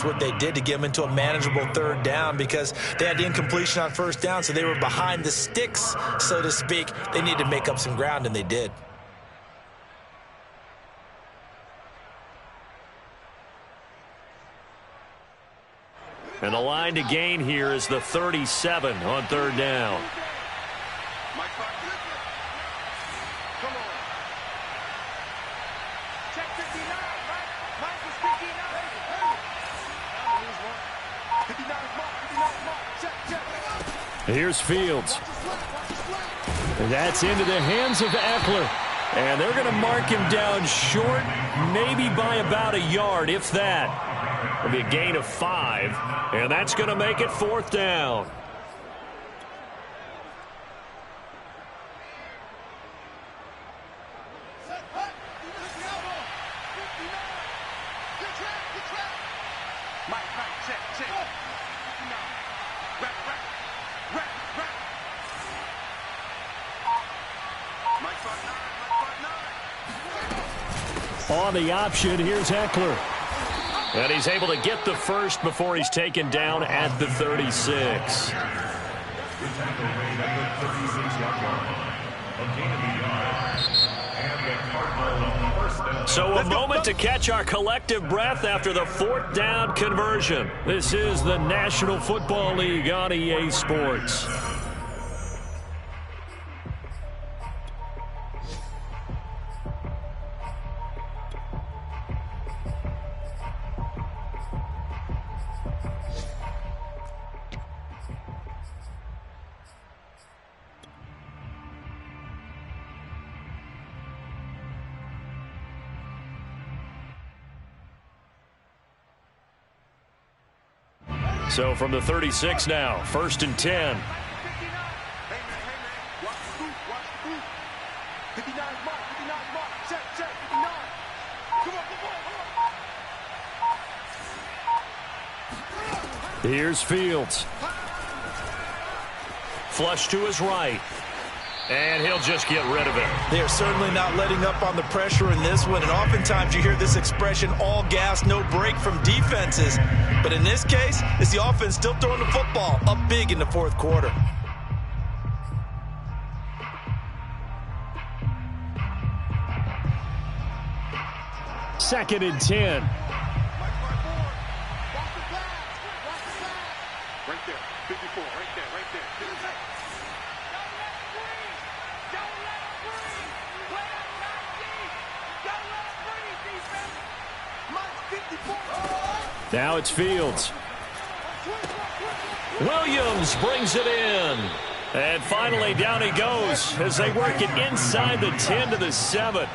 accomplish what they did to get them into a manageable third down because they had the incompletion on first down, so they were behind the sticks, so to speak. They needed to make up some ground, and they did. And the line to gain here is the 37 on third down. Here's Fields. That's into the hands of Ekeler. And they're going to mark him down short, maybe by about a yard, if that. It'll be a gain of 5, and that's going to make it 4th down. On the option, here's Ekeler. And he's able to get the first before he's taken down at the 36. So a moment to catch our collective breath after the 4th down conversion. This is the National Football League on EA Sports. So from the 36 now, 1st and 10. Here's Fields. Flush to his right. And he'll just get rid of it. They are certainly not letting up on the pressure in this one. And oftentimes you hear this expression, all gas, no break from defenses. But in this case, it's the offense still throwing the football up big in the 4th quarter. Second and 10. Right there, 54, right there, right there. Now it's Fields. Williams brings it in. And finally down he goes as they work it inside the 10 to the 7.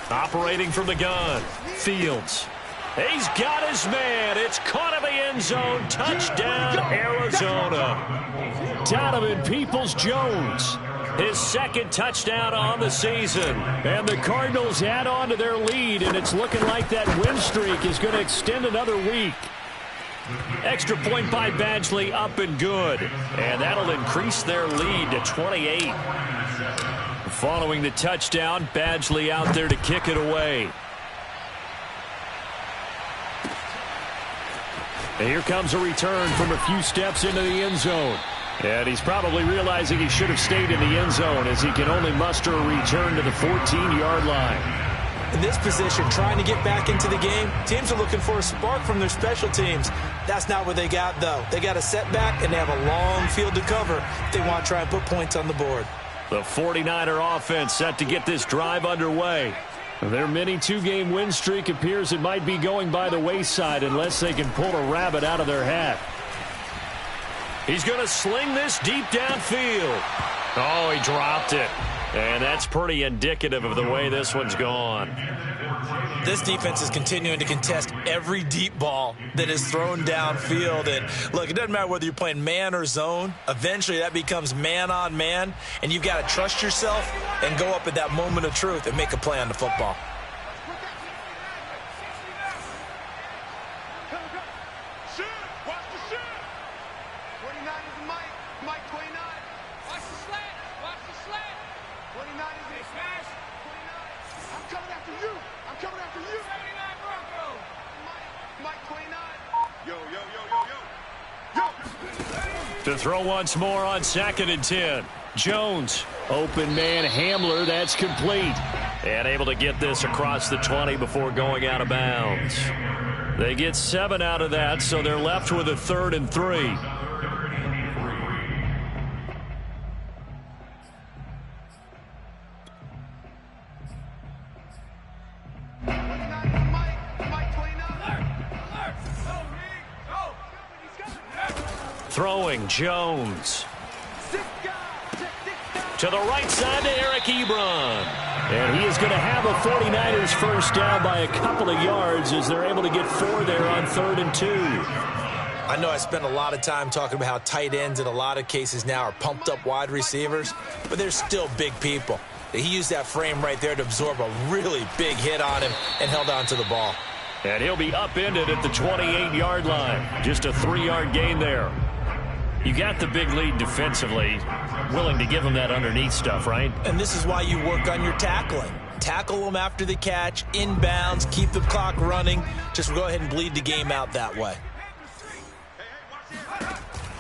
Operating from the gun, Fields. He's got his man. It's caught in the end zone. Touchdown, Arizona. Donovan Peoples-Jones. His 2nd touchdown on the season. And the Cardinals add on to their lead, and it's looking like that win streak is going to extend another week. Extra point by Badgley up and good. And that'll increase their lead to 28. Following the touchdown, Badgley out there to kick it away. And here comes a return from a few steps into the end zone. And he's probably realizing he should have stayed in the end zone as he can only muster a return to the 14-yard line. In this position, trying to get back into the game, teams are looking for a spark from their special teams. That's not what they got, though. They got a setback, and they have a long field to cover if they want to try and put points on the board. The 49er offense set to get this drive underway. Their mini 2-game win streak appears it might be going by the wayside unless they can pull a rabbit out of their hat. He's going to sling this deep downfield. Oh, he dropped it. And that's pretty indicative of the way this one's gone. This defense is continuing to contest every deep ball that is thrown downfield. And look, it doesn't matter whether you're playing man or zone. Eventually that becomes man on man. And you've got to trust yourself and go up at that moment of truth and make a play on the football. I'm coming after you. I'm coming after you. 79 Bronco. Mike 29. Yo, yo, yo, yo, yo. Yo. To throw once more on 2nd and 10. Jones, open man Hamler, that's complete. And able to get this across the 20 before going out of bounds. They get 7 out of that, so they're left with a 3rd and 3. Throwing Jones. To the right side to Eric Ebron. And he is going to have a 49ers first down by a couple of yards as they're able to get 4 there on 3rd and 2. I know I spent a lot of time talking about how tight ends in a lot of cases now are pumped up wide receivers, but they're still big people. He used that frame right there to absorb a really big hit on him and held on to the ball. And he'll be upended at the 28-yard line. Just a 3-yard gain there. You got the big lead defensively. Willing to give him that underneath stuff, right? And this is why you work on your tackling. Tackle them after the catch, inbounds, keep the clock running. Just go ahead and bleed the game out that way.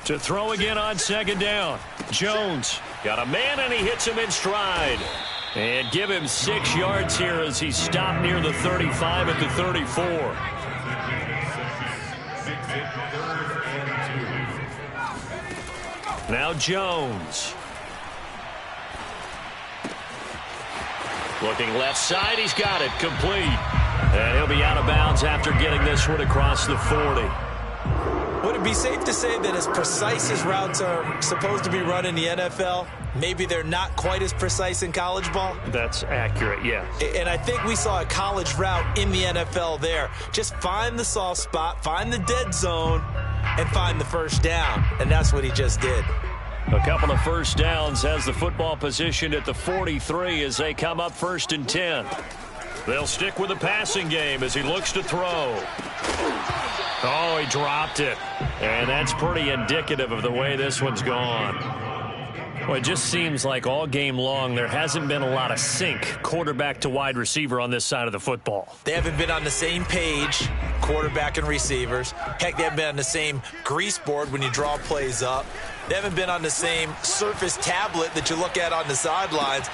To throw again on 2nd down. Jones got a man, and he hits him in stride. And give him 6 yards here as he stopped near the 35 at the 34. Now Jones. Looking left side, he's got it, complete. And he'll be out of bounds after getting this one across the 40. Would it be safe to say that as precise as routes are supposed to be run in the NFL, maybe they're not quite as precise in college ball? That's accurate, yeah. And I think we saw a college route in the NFL there. Just find the soft spot, find the dead zone, and find the first down. And that's what he just did. A couple of first downs has the football positioned at the 43 as they come up 1st and 10. They'll stick with the passing game as he looks to throw. Oh, he dropped it. And that's pretty indicative of the way this one's gone. Well, it just seems like all game long there hasn't been a lot of sync quarterback to wide receiver on this side of the football. They haven't been on the same page, quarterback and receivers. Heck, they haven't been on the same grease board when you draw plays up. They haven't been on the same surface tablet that you look at on the sidelines.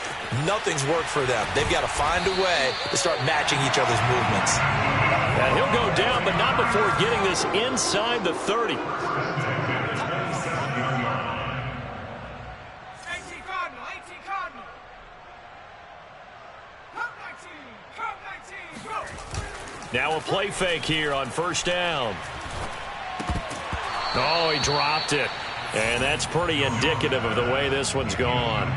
Nothing's worked for them. They've got to find a way to start matching each other's movements. And he'll go down, but not before getting this inside the 30. Now a play fake here on 1st down. Oh, he dropped it. And that's pretty indicative of the way this one's gone.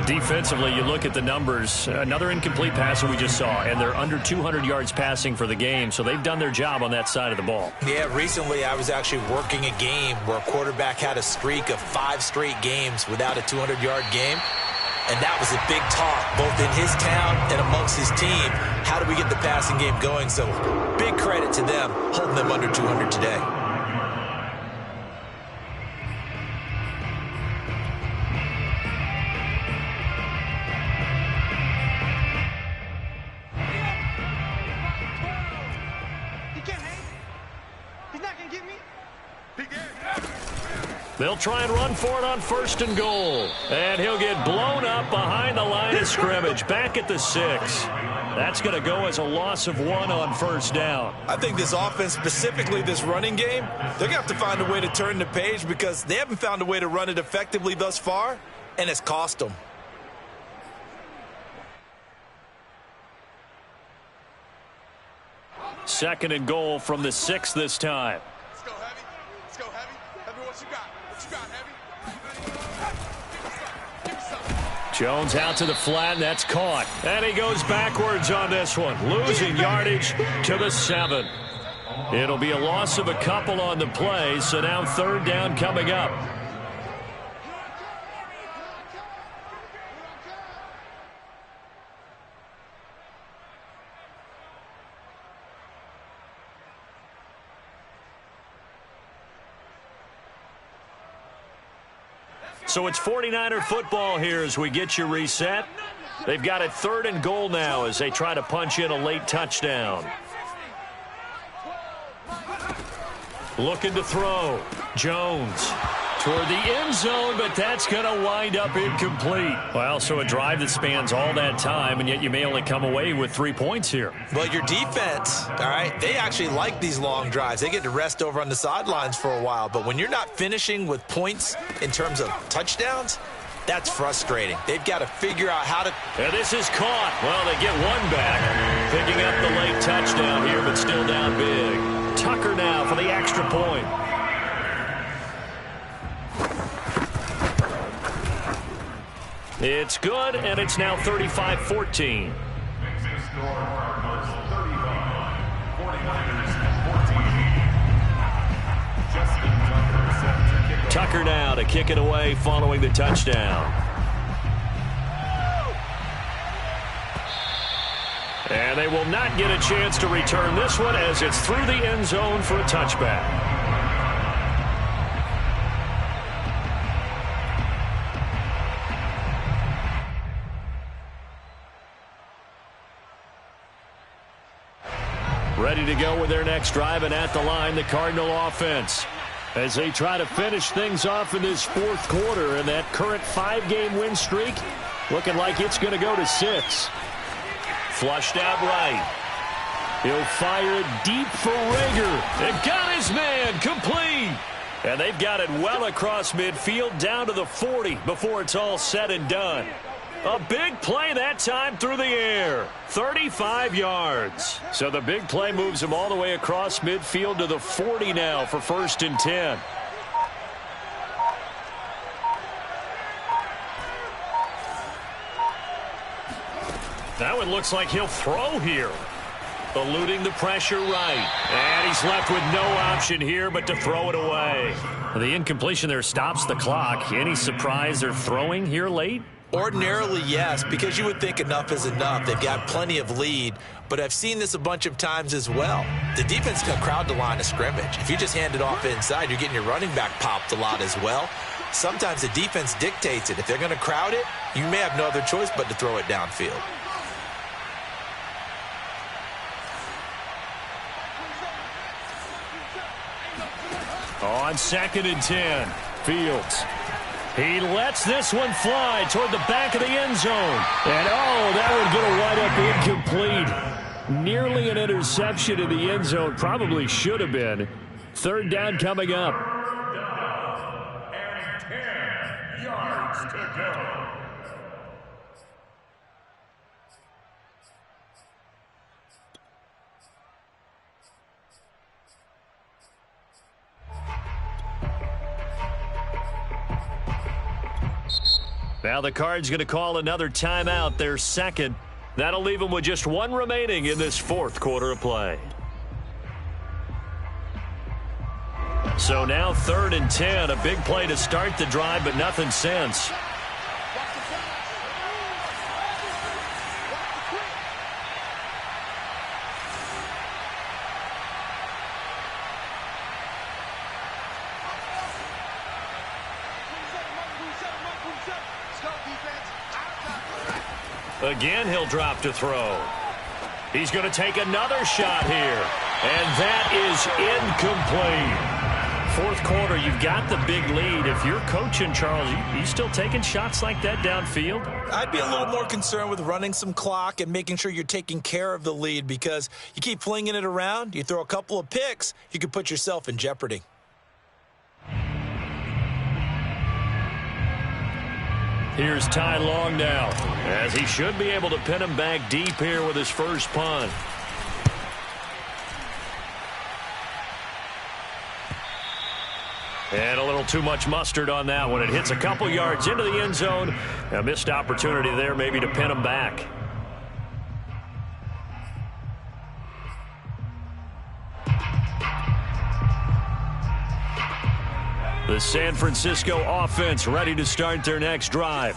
Defensively, you look at the numbers. Another incomplete pass that we just saw, and they're under 200 yards passing for the game, so they've done their job on that side of the ball. Yeah, recently I was actually working a game where a quarterback had a streak of 5 straight games without a 200-yard game. And that was a big talk, both in his town and amongst his team. How do we get the passing game going? So big credit to them, holding them under 200 today. They'll try and run for it on 1st and goal. And he'll get blown up behind the line of scrimmage, back at the 6. That's going to go as a loss of 1 on 1st down. I think this offense, specifically this running game, they're going to have to find a way to turn the page because they haven't found a way to run it effectively thus far, and it's cost them. Second and goal from the 6 this time. Let's go, Heavy. Let's go, Heavy. Heavy, what you got? What you got, Heavy? Give me some. Jones out to the flat, and that's caught. And he goes backwards on this one, losing yardage to the 7. It'll be a loss of a couple on the play, so now 3rd down coming up. So it's 49er football here as we get you reset. They've got it 3rd and goal now as they try to punch in a late touchdown. Looking to throw. Jones toward the end zone, but that's going to wind up incomplete. Well, so a drive that spans all that time, and yet you may only come away with 3 points here. Well, your defense, all right, they actually like these long drives. They get to rest over on the sidelines for a while, but when you're not finishing with points in terms of touchdowns, that's frustrating. They've got to figure out how to... And this is caught. Well, they get one back, picking up the late touchdown here, but still down big. Tucker now for the extra point. It's good, and it's now 35-14. Tucker now to kick it away following the touchdown. And they will not get a chance to return this one as it's through the end zone for a touchback. Ready to go with their next drive, and at the line, the Cardinal offense, as they try to finish things off in this 4th quarter, and that current 5-game win streak looking like it's going to go to 6. Flushed out right. He'll fire it deep for Rager. And got his man complete. And they've got it well across midfield down to the 40 before it's all said and done. A big play that time through the air. 35 yards. So the big play moves him all the way across midfield to the 40 now for 1st and 10. Now it looks like he'll throw here. Eluding the pressure right. And he's left with no option here but to throw it away. The incompletion there stops the clock. Any surprise they're throwing here late? Ordinarily, yes, because you would think enough is enough. They've got plenty of lead, but I've seen this a bunch of times as well. The defense can crowd the line of scrimmage. If you just hand it off inside, you're getting your running back popped a lot as well. Sometimes the defense dictates it. If they're going to crowd it, you may have no other choice but to throw it downfield. On 2nd and 10, Fields. He lets this one fly toward the back of the end zone. And, oh, that would get a wide up incomplete. Nearly an interception in the end zone. Probably should have been. 3rd down coming up. And 10 yards to go. Now the Cards going to call another timeout, their 2nd. That'll leave them with just 1 remaining in this 4th quarter of play. So now 3rd and 10, a big play to start the drive, but nothing since. Again, he'll drop to throw. He's going to take another shot here. And that is incomplete. 4th quarter, you've got the big lead. If you're coaching, Charles, you still taking shots like that downfield? I'd be a little more concerned with running some clock and making sure you're taking care of the lead, because you keep flinging it around, you throw a couple of picks, you could put yourself in jeopardy. Here's Ty Long now, as he should be able to pin him back deep here with his first punt. And a little too much mustard on that one. It hits a couple yards into the end zone. A missed opportunity there maybe to pin him back. The San Francisco offense ready to start their next drive.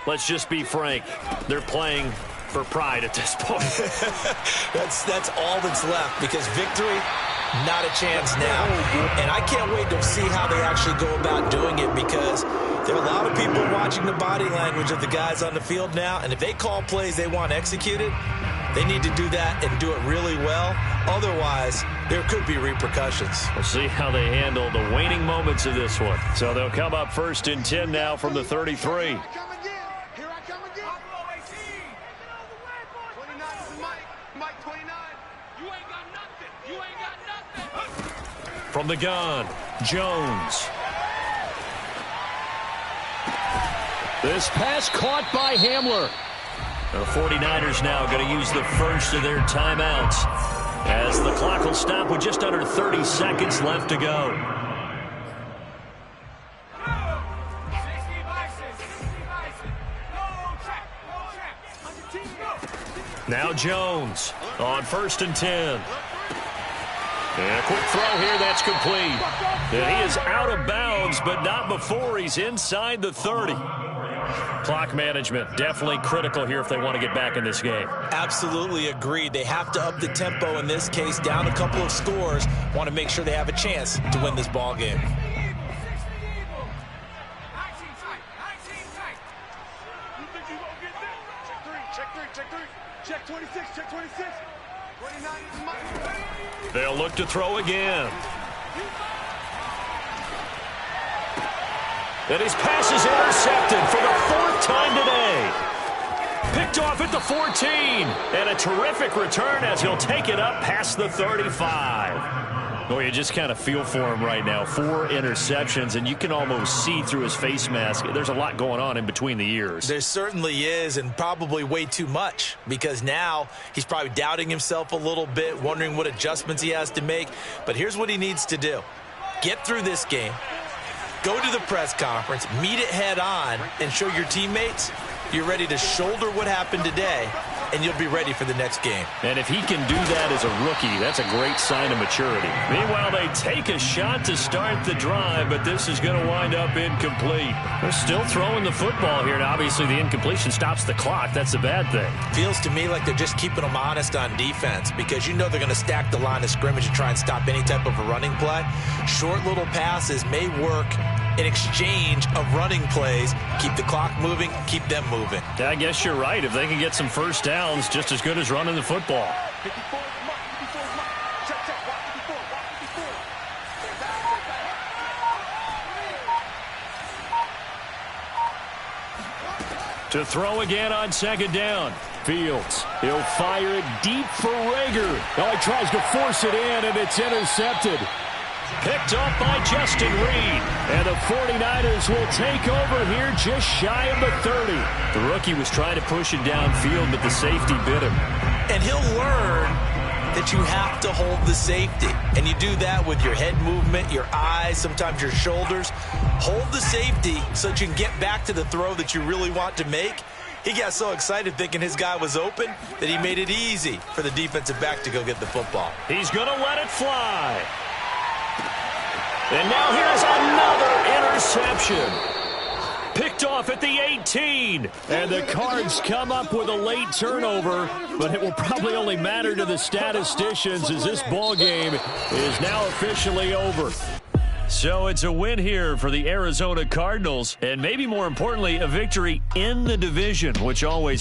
Let's just be frank. They're playing for pride at this point. That's all that's left, because victory, not a chance now. And I can't wait to see how they actually go about doing it, because There are a lot of people watching the body language of the guys on the field now, and if they call plays they want executed, they need to do that and do it really well. Otherwise, there could be repercussions. We'll see how they handle the waning moments of this one. So they'll come up 1st and 10 now from the 33. From the gun, Jones. This pass caught by Hamler. The 49ers now going to use the first of their timeouts as the clock will stop with just under 30 seconds left to go. Now Jones on 1st and 10. And a quick throw here, that's complete. And he is out of bounds, but not before he's inside the 30. Clock management, definitely critical here if they want to get back in this game. Absolutely agreed. They have to up the tempo in this case, down a couple of scores. Want to make sure they have a chance to win this ball game. Check 26, check 26. 29 is Mike. They'll look to throw again. And his pass is intercepted for the 4th time today. Picked off at the 14. And a terrific return as he'll take it up past the 35. Oh, you just kind of feel for him right now. 4 interceptions, and you can almost see through his face mask. There's a lot going on in between the ears. There certainly is, and probably way too much, because now he's probably doubting himself a little bit, wondering what adjustments he has to make. But here's what he needs to do. Get through this game, go to the press conference, meet it head on, and show your teammates you're ready to shoulder what happened today, and you'll be ready for the next game. And if he can do that as a rookie, that's a great sign of maturity. Meanwhile, they take a shot to start the drive, but this is going to wind up incomplete. They're still throwing the football here, and obviously the incompletion stops the clock. That's a bad thing. Feels to me like they're just keeping them honest on defense, because you know they're going to stack the line of scrimmage and try and stop any type of a running play. Short little passes may work in exchange of running plays. Keep the clock moving, keep them moving. Yeah, I guess you're right. If they can get some first downs, just as good as running the football. 54, check, watch 54, To throw again on 2nd down. Fields, he'll fire it deep for Rager. Oh, he tries to force it in, and it's intercepted. Picked up by Justin Reed. And the 49ers will take over here just shy of the 30. The rookie was trying to push it downfield, but the safety bit him. And he'll learn that you have to hold the safety. And you do that with your head movement, your eyes, sometimes your shoulders. Hold the safety so that you can get back to the throw that you really want to make. He got so excited thinking his guy was open that he made it easy for the defensive back to go get the football. He's going to let it fly. And now here's another interception. Picked off at the 18. And the Cards come up with a late turnover, but it will probably only matter to the statisticians as this ball game is now officially over. So it's a win here for the Arizona Cardinals, and maybe more importantly, a victory in the division, which always helps.